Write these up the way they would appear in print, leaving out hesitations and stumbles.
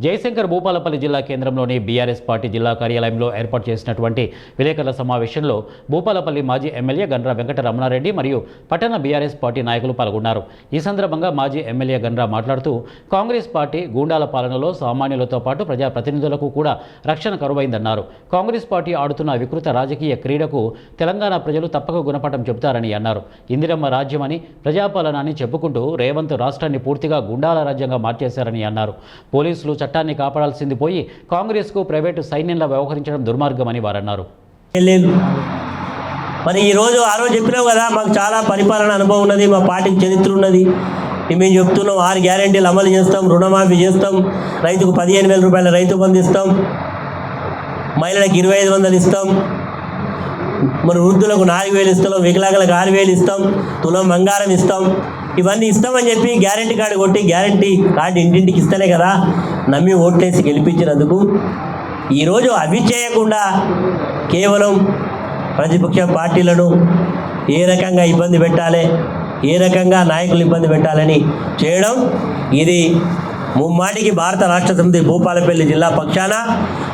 జయశంకర్ భూపాలపల్లి జిల్లా కేంద్రంలోని BRS party జిల్లా కార్యాలయంలో ఏర్పాటు చేసినటువంటి విలేకరుల సమావేశంలో భూపాలపల్లి మాజీ ఎమ్మెల్యే గండ్ర వెంకట రమణారెడ్డి మరియు పట్టణ బీఆర్ఎస్ పార్టీ నాయకులు పాల్గొన్నారు. ఈ సందర్భంగా మాజీ ఎమ్మెల్యే గండ్ర మాట్లాడుతూ కాంగ్రెస్ పార్టీ గూండాల పాలనలో సామాన్యులతో పాటు ప్రజాప్రతినిధులకు కూడా రక్షణ కరువైందన్నారు. కాంగ్రెస్ పార్టీ ఆడుతున్న వికృత రాజకీయ క్రీడకు తెలంగాణ ప్రజలు తప్పక గుణపాఠం చెబుతారని అన్నారు. ఇందిరమ్మ రాజ్యమని ప్రజాపాలన అని చెప్పుకుంటూ రేవంత్ రాష్ట్రాన్ని పూర్తిగా గూండాల రాజ్యంగా మార్చేశారని అన్నారు. పోలీసులు చట్టాన్ని కాపాడాల్సింది పోయి కాంగ్రెస్కు ప్రైవేటు సైన్యంలా వ్యవహరించడం దుర్మార్గమని వారన్నారు. మరి ఈరోజు ఆ రోజు చెప్పినాం కదా, మాకు చాలా పరిపాలన అనుభవం ఉన్నది, మా పార్టీకి చరిత్ర ఉన్నది, మేము చెప్తున్నాం 6 గ్యారెంటీలు అమలు చేస్తాం, రుణమాఫీ చేస్తాం, రైతుకు 15,000 రూపాయల రైతు బంధు ఇస్తాం, మహిళలకు 2,500 ఇస్తాం, మరి వృద్ధులకు 4,000 ఇస్తాం, వికలాంగులకు 6,000 ఇస్తాం, తులం బంగారం ఇస్తాం, ఇవన్నీ ఇస్తామని చెప్పి గ్యారెంటీ కార్డు కొట్టి గ్యారెంటీ కార్డు ఇంటింటికి ఇస్తేనే కదా నమ్మి ఓట్లేసి గెలిపించినందుకు. ఈరోజు అవి చేయకుండా కేవలం ప్రతిపక్ష పార్టీలను ఏ రకంగా ఇబ్బంది పెట్టాలి, ఏ రకంగా నాయకులు ఇబ్బంది పెట్టాలని చేయడం, ఇది ముమ్మాటికి భారత రాష్ట్ర సమితి భూపాలపల్లి జిల్లా పక్షాన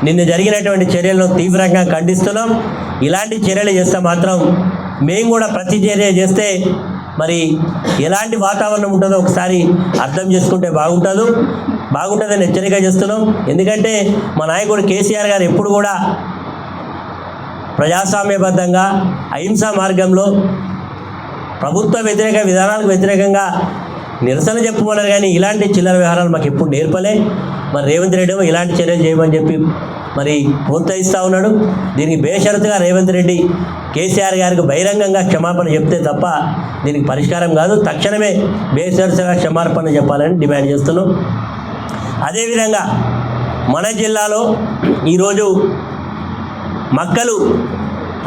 నిన్న జరిగినటువంటి చర్యలను తీవ్రంగా ఖండిస్తున్నాం. ఇలాంటి చర్యలు చేస్తే మాత్రం మేము కూడా ప్రతి చర్య చేస్తే మరి ఎలాంటి వాతావరణం ఉంటుందో ఒకసారి అర్థం చేసుకుంటే బాగుంటుందని హెచ్చరిక చేస్తున్నాం. ఎందుకంటే మా నాయకుడు కేసీఆర్ గారు ఎప్పుడు కూడా ప్రజాస్వామ్యబద్ధంగా అహింసా మార్గంలో ప్రభుత్వ వ్యతిరేక విధానాలకు వ్యతిరేకంగా నిరసన చెప్పుకున్నారు, కానీ ఇలాంటి చిల్లర వ్యవహారాలు మాకు ఎప్పుడు నేర్పలే. మరి రేవంత్ రెడ్డి ఏమో ఇలాంటి చర్యలు చేయమని చెప్పి మరి ప్రోత్సహిస్తూ ఉన్నాడు. దీనికి బేషరతుగా రేవంత్ రెడ్డి కేసీఆర్ గారికి బహిరంగంగా క్షమాపణ చెప్తే తప్ప దీనికి పరిష్కారం కాదు. తక్షణమే బేషరతుగా క్షమాపణ చెప్పాలని డిమాండ్ చేస్తున్నాం. అదేవిధంగా మన జిల్లాలో ఈరోజు మక్కలు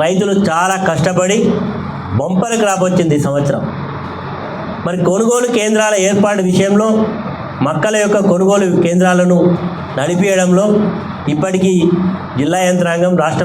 రైతులు చాలా కష్టపడి బంపర్ క్రాప్ వచ్చింది ఈ సంవత్సరం. మరి కొనుగోలు కేంద్రాల ఏర్పాటు విషయంలో మక్కల యొక్క కొనుగోలు కేంద్రాలను నడిపించడంలో ఇప్పటికీ జిల్లా యంత్రాంగం రాష్ట్ర